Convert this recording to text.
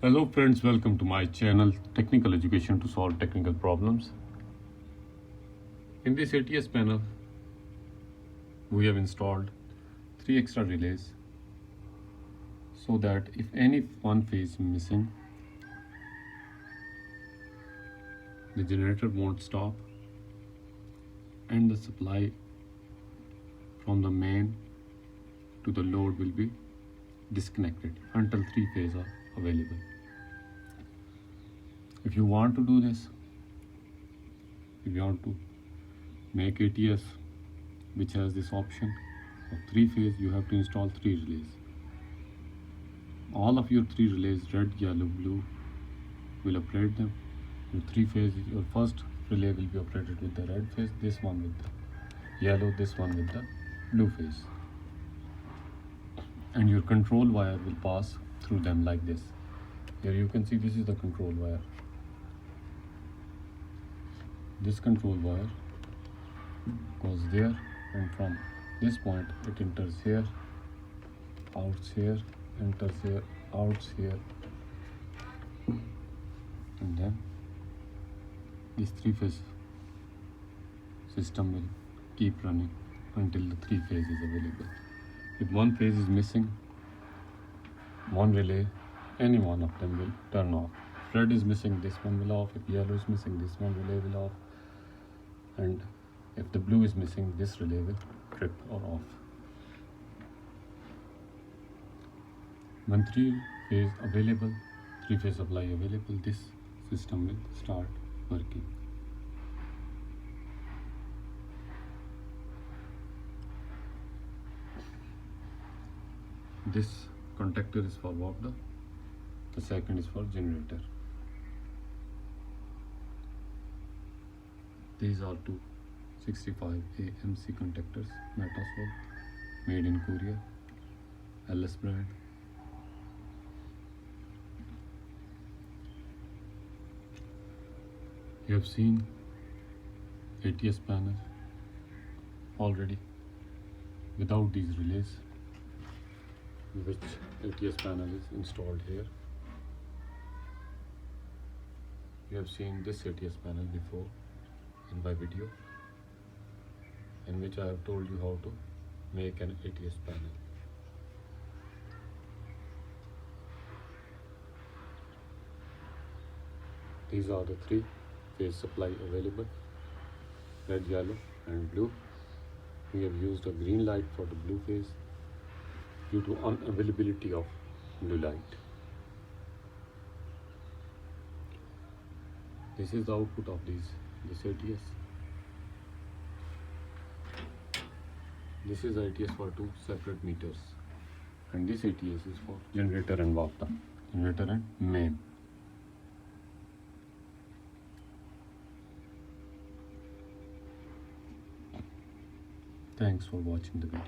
Hello friends, welcome to my channel Technical Education to solve technical problems. In this ATS panel, we have installed 3 extra relays so that if any one phase is missing, the generator won't stop and the supply from the main to the load will be disconnected until 3 phases are available. If you want to do this, if you want to make ATS which has this option of 3 phase, you have to install 3 relays. All of your 3 relays, red, yellow, blue, will operate them. Your 3 phase, your first relay will be operated with the red phase, this one with the yellow, this one with the blue phase. And your control wire will pass through them like this. Here you can see this is the control wire. This control wire goes there, and from this point it enters here, outs here, enters here, outs here, and then this 3-phase system will keep running until the 3 phase is available. If one phase is missing, one relay, any one of them will turn off. If red is missing, this one will off. If yellow is missing, this one relay will off. And if the blue is missing, this relay will trip or off. When 3 phase available, 3 phase supply available, this system will start working. This contactor is for water, the second is for generator. These are two 65 AMC contactors, Metasol, made in Korea, LS brand. You have seen ATS panel already without these relays, which ATS panel is installed here. You have seen this ATS panel before in my video, in which I have told you how to make an ATS panel. These are the 3 phase supply available, red, yellow and blue. We have used a green light for the blue phase due to unavailability of blue light. This is the output of this ATS. This is ATS for 2 separate meters, and this ATS is for generator and water, generator and main. Thanks for watching the video.